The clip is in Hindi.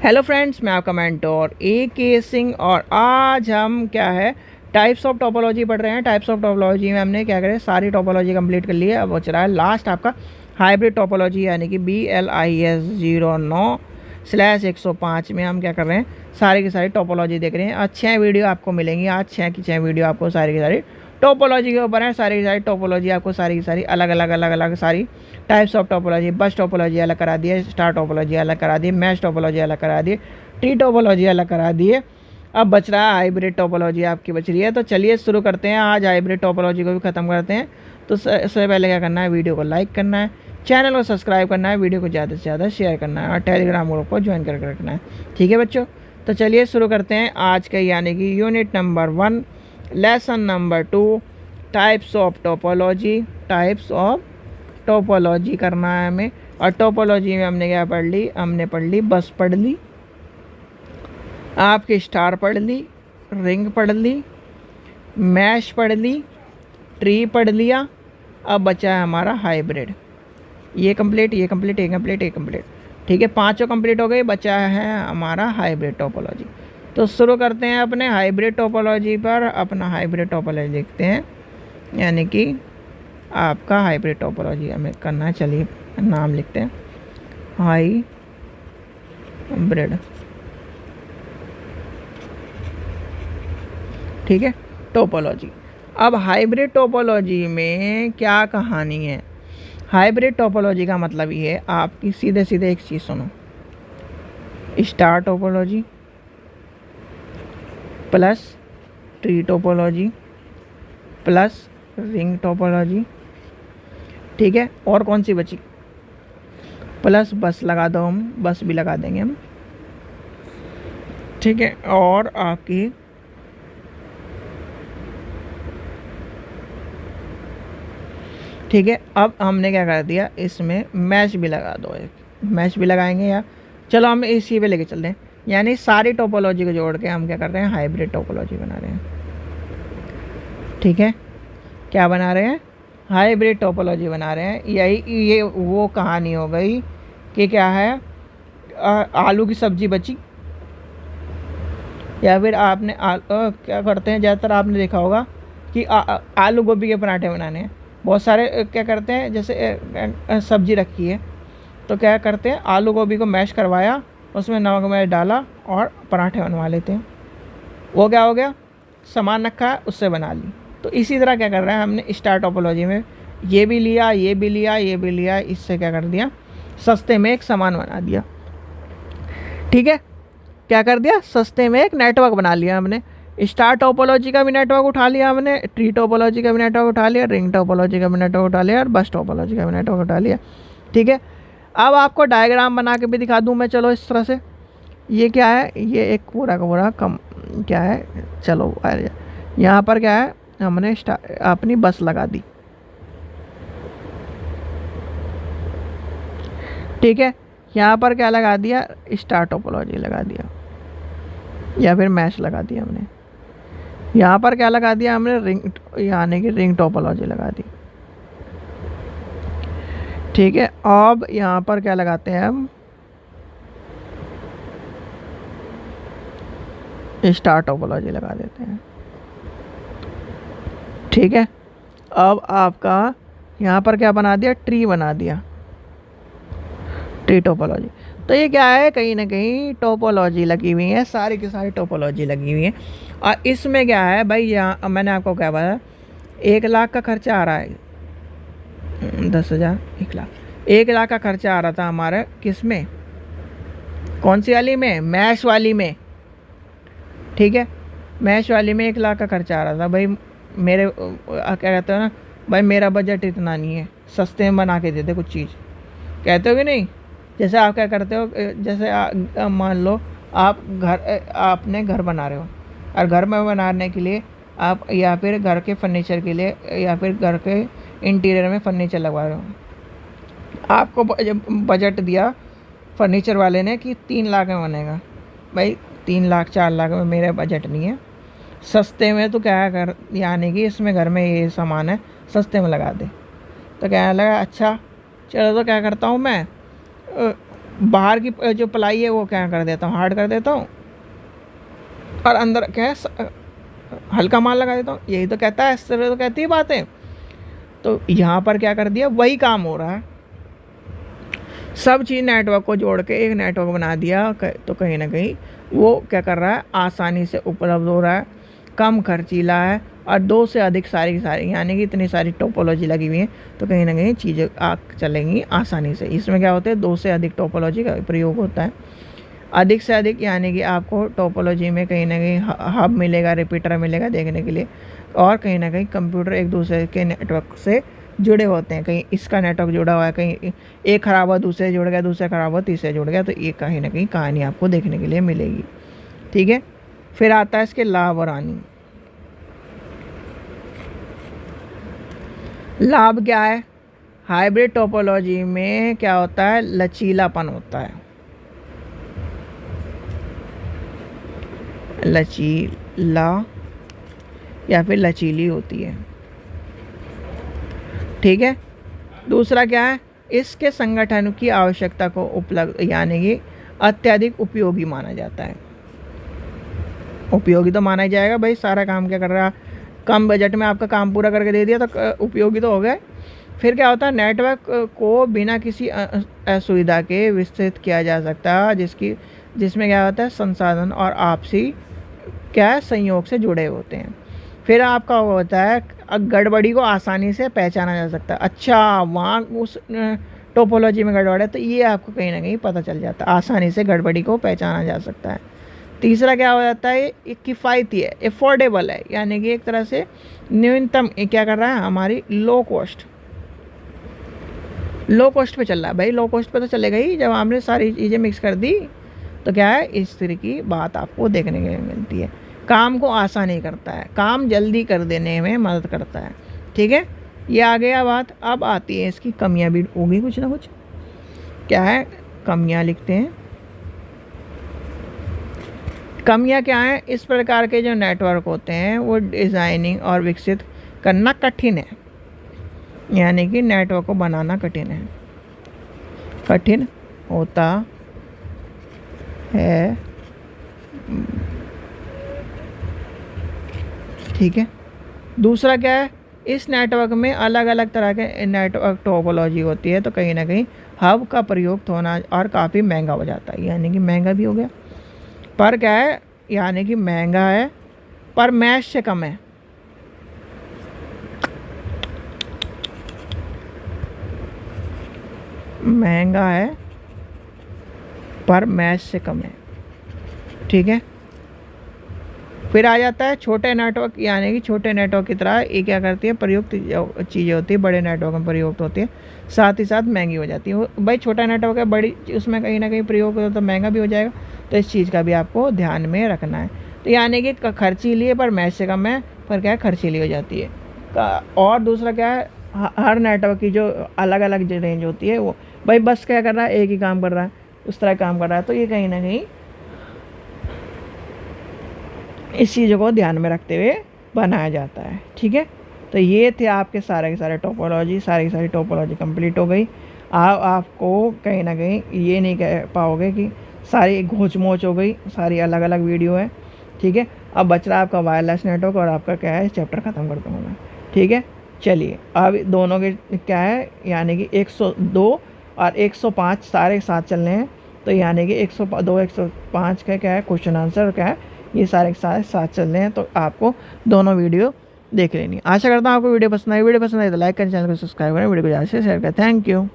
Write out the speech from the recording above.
हेलो फ्रेंड्स, मैं आपका मेंटोर AK सिंह और आज हम क्या है टाइप्स ऑफ टोपोलॉजी पढ़ रहे हैं। टाइप्स ऑफ टोपोलॉजी में हमने क्या करें सारी टोपोलॉजी कंप्लीट कर ली है। अब बच रहा है लास्ट आपका हाइब्रिड टोपोलॉजी यानी कि BLIS 09/105 में हम क्या कर रहे हैं सारी की सारी टोपोलॉजी देख रहे हैं। अच्छे वीडियो आपको मिलेंगी आज, 6 की 6 वीडियो आपको सारी की सारी टोपोलॉजी के ऊपर है। सारी की सारी टोपोलॉजी आपको सारी की सारी अलग अलग सारी टाइप्स ऑफ टोपोलॉजी, बस टोपोलॉजी अलग करा दिए, स्टार टोपोलॉजी अलग करा दिए, मैश टोपोलॉजी अलग करा दिए, ट्री टोपोलॉजी अलग करा दिए। अब बच रहा है हाइब्रिड टोपोलॉजी आपकी बच रही है। तो चलिए शुरू करते हैं, आज हाइब्रिड टोपोलॉजी को भी ख़त्म करते हैं। तो सबसे पहले क्या करना है, वीडियो को लाइक करना है, चैनल को सब्सक्राइब करना है, वीडियो को ज़्यादा से ज़्यादा शेयर करना है और टेलीग्राम ग्रुप को ज्वाइन करके रखना है। ठीक है बच्चों, तो चलिए शुरू करते हैं आज का यानी कि unit number 1 lesson number 2 types of topology. Types of topology करना है हमें। और टोपोलॉजी में हमने क्या पढ़ ली, हमने पढ़ ली बस पढ़ ली, आपकी स्टार पढ़ ली, रिंग पढ़ ली, मैश पढ़ ली, ट्री पढ़ लिया। अब बचा है हमारा हाइब्रिड। ये कंप्लीट, ये कंप्लीट, ये कंप्लीट, ये कंप्लीट। ठीक है, पांचों कंप्लीट हो गई, बचा है हमारा हाइब्रिड टोपोलॉजी। तो शुरू करते हैं अपने हाइब्रिड टोपोलॉजी पर। अपना हाइब्रिड टोपोलॉजी देखते हैं यानी कि आपका हाइब्रिड टोपोलॉजी हमें करना है। चलिए नाम लिखते हैं हाइब्रिड। ठीक है, टोपोलॉजी। अब हाइब्रिड टोपोलॉजी में क्या कहानी है। हाइब्रिड टोपोलॉजी का मतलब ये है, आपकी सीधे सीधे एक चीज़ सुनो, star topology plus tree topology plus ring topology. ठीक है, और कौन सी बची, प्लस बस लगा दो, हम बस भी लगा देंगे हम। ठीक है, और आपकी ठीक है, अब हमने क्या कर दिया, इसमें मैश भी लगा दो, एक मैश भी लगाएंगे। या चलो हम इसी पे लेके चलते हैं, यानी सारी टोपोलॉजी को जोड़ के हम क्या कर रहे हैं हाइब्रिड टोपोलॉजी बना रहे हैं। ठीक है, क्या बना रहे हैं, हाइब्रिड टोपोलॉजी बना रहे हैं। यही ये वो कहानी हो गई कि क्या है, आलू की सब्जी बची या फिर आपने क्या करते हैं, ज़्यादातर आपने देखा होगा कि आलू गोभी के पराठे बनाने हैं। बहुत सारे क्या करते हैं, जैसे सब्जी रखी है तो क्या करते हैं, आलू गोभी को मैश करवाया, उसमें नमक मिर्च डाला और पराठे बनवा लेते हैं। वो क्या हो गया, सामान रखा है उससे बना ली। तो इसी तरह क्या कर रहे हैं हमने स्टार टोपोलॉजी में, ये भी लिया, ये भी लिया, ये भी लिया, इससे क्या कर दिया, सस्ते में एक सामान बना दिया। ठीक है, क्या कर दिया, सस्ते में एक नेटवर्क बना लिया हमने। स्टार टोपोलॉजी का भी नेटवर्क उठा लिया हमने, ट्री टोपोलॉजी का भी नेटवर्क उठा लिया, रिंग टोपोलॉजी का भी नेटवर्क उठा लिया और बस टोपोलॉजी का भी नेटवर्क उठा लिया। ठीक है, अब आपको डायग्राम बना के भी दिखा दूँ मैं, चलो इस तरह से। ये क्या है, ये एक पूरा का पूरा कम क्या है, चलो यहाँ पर क्या है, हमने अपनी बस लगा दी। ठीक है, यहाँ पर क्या लगा दिया, स्टार टोपोलॉजी लगा दिया या फिर मैश लगा दिया हमने। यहाँ पर क्या लगा दिया हमने, रिंग यानी कि रिंग टोपोलॉजी लगा दी। ठीक है, अब यहाँ पर क्या लगाते हैं हम, स्टार टोपोलॉजी लगा देते हैं। ठीक है, अब आपका यहाँ पर क्या बना दिया, ट्री बना दिया, ट्री टोपोलॉजी। तो ये क्या है, कहीं ना कहीं टोपोलॉजी लगी हुई है, सारी की सारी टोपोलॉजी लगी हुई है। और इसमें क्या है भाई, यहाँ मैंने आपको क्या बताया, 1 लाख का खर्चा आ रहा है, 10,000 1 लाख का खर्चा आ रहा था हमारे किस में, कौन सी वाली में, मैश वाली में। ठीक है, मैश वाली में 1 लाख का खर्चा आ रहा था भाई। मेरे क्या कहते हो ना भाई, मेरा बजट इतना नहीं है, सस्ते में बना के दे दे कुछ चीज़, कहते हो कि नहीं। जैसे आप क्या करते हो, जैसे मान लो आप आपने घर बना रहे हो और घर में बनाने के लिए आप या फिर घर के फर्नीचर के लिए या फिर घर के इंटीरियर में फर्नीचर लगवा रहे हो। आपको बजट दिया फर्नीचर वाले ने कि 3 लाख में बनेगा, भाई 3 लाख 4 लाख में मेरा बजट नहीं है, सस्ते में तो क्या कर, यानी कि इसमें घर में ये सामान है सस्ते में लगा दे। तो कहने लगा अच्छा चलो, तो क्या करता हूँ मैं, बाहर की जो प्लाई है वो क्या कर देता हूँ, हार्ड कर देता हूँ, और अंदर क्या है हल्का माल लगा देता हूँ। यही तो कहता है, इस तरह तो कहती है बातें। तो यहाँ पर क्या कर दिया, वही काम हो रहा है। सब चीज़ नेटवर्क को जोड़ के एक नेटवर्क बना दिया, तो कहीं ना कहीं वो क्या कर रहा है, आसानी से उपलब्ध हो रहा है, कम खर्चीला है, और 2 से अधिक सारी यानी कि इतनी सारी टोपोलॉजी लगी हुई है, तो कहीं ना कहीं चीज़ें चलेंगी आसानी से। इसमें क्या होता है, 2 से अधिक टोपोलॉजी का प्रयोग होता है। अधिक से अधिक यानी कि आपको टोपोलॉजी में कहीं ना कहीं हब मिलेगा, रिपीटर मिलेगा देखने के लिए, और कहीं ना कहीं कंप्यूटर एक दूसरे के नेटवर्क से जुड़े होते हैं। कहीं इसका नेटवर्क जुड़ा हुआ है, कहीं एक ख़राब हुआ दूसरे जुड़ गया, दूसरा ख़राब हुआ तीसरे जुड़ गया, तो ये कहीं ना कहीं कहानी आपको देखने के लिए मिलेगी। ठीक है, फिर आता है इसके लाभ और हानि। लाभ क्या है, हाइब्रिड टोपोलॉजी में क्या होता है, लचीलापन होता है, लचीला या फिर लचीली होती है। ठीक है, दूसरा क्या है, इसके संगठन की आवश्यकता को उपलब्ध यानी कि अत्यधिक उपयोगी माना जाता है। उपयोगी तो माना ही जाएगा भाई, सारा काम क्या कर रहा है, कम बजट में आपका काम पूरा करके दे दिया, तो उपयोगी तो हो गए। फिर क्या होता है, नेटवर्क को बिना किसी असुविधा के विस्तृत किया जा सकता है, जिसमें क्या होता है, संसाधन और आपसी क्या है, संयोग से जुड़े होते हैं। फिर आपका होता है, गड़बड़ी को आसानी से पहचाना जा सकता है। अच्छा, वहाँ उस टोपोलॉजी में गड़बड़ है, तो ये आपको कहीं ना कहीं पता चल जाता है, आसानी से गड़बड़ी को पहचाना जा सकता है। तीसरा क्या हो जाता है, ये किफ़ायती है, एफोर्डेबल है, यानी कि एक तरह से न्यूनतम क्या कर रहा है, हमारी लो कॉस्ट पे चल रहा है। भाई लो कॉस्ट पे तो चलेगा ही, जब हमने सारी चीज़ें मिक्स कर दी, तो क्या है, इस तरह की बात आपको देखने के लिए मिलती है। काम को आसानी करता है, काम जल्दी कर देने में मदद करता है। ठीक है, ये आ गया बात। अब आती है इसकी कमियां भी होगी कुछ ना कुछ। क्या है, कमियां लिखते हैं। कमियां क्या है, इस प्रकार के जो नेटवर्क होते हैं वो डिज़ाइनिंग और विकसित करना कठिन है, यानी कि नेटवर्क को बनाना कठिन होता है। ठीक है, दूसरा क्या है, इस नेटवर्क में अलग अलग तरह के नेटवर्क टोपोलॉजी होती है, तो कहीं ना कहीं हब का प्रयोग होना और काफ़ी महंगा हो जाता है, यानी कि महंगा भी हो गया। पर क्या है, यानी कि महंगा है पर मैच से कम है। महंगा है पर मैच से कम है। ठीक है, फिर आ जाता है छोटे नेटवर्क, यानी कि छोटे नेटवर्क की तरह ये क्या करती है, प्रयुक्त चीज़ें होती है, बड़े नेटवर्क में प्रयुक्त होती है, साथ ही साथ महंगी हो जाती है। भाई छोटा नेटवर्क है, बड़ी उसमें कहीं ना कहीं प्रयोग हो तो महंगा भी हो जाएगा, तो इस चीज़ का भी आपको ध्यान में रखना है। तो यानी कि खर्चीली है पर मैच से कम है, पर क्या है, खर्चीली हो जाती है। और दूसरा क्या है, हर नेटवर्क की जो अलग अलग रेंज होती है, वो भाई बस क्या कर रहा है, एक ही काम कर रहा है, उस तरह काम कर रहा है, तो ये कहीं ना कहीं इस चीज़ों को ध्यान में रखते हुए बनाया जाता है। ठीक है, तो ये थे आपके सारे के सारे टोपोलॉजी, सारी की सारी टोपोलॉजी कंप्लीट हो गई। आपको कहीं ना कहीं ये नहीं कह पाओगे कि सारी घोच मोच हो गई, सारी अलग अलग वीडियो है। ठीक है, अब बच रहा है आपका वायरलेस नेटवर्क, और आपका क्या है, चैप्टर ख़त्म कर दूँगा मैं। ठीक है, चलिए अब दोनों के क्या है, यानी कि 102 और 105 सारे साथ चलने हैं, तो यानी कि 102 105 का क्या है, क्वेश्चन आंसर क्या है, ये सारे साथ चल रहे हैं, तो आपको दोनों वीडियो देख लेनी। आशा करता हूँ आपको वीडियो पसंद आई। वीडियो पसंद आई तो लाइक करें, चैनल को सब्सक्राइब करें, वीडियो को ज़्यादा से शेयर करें। Thank you.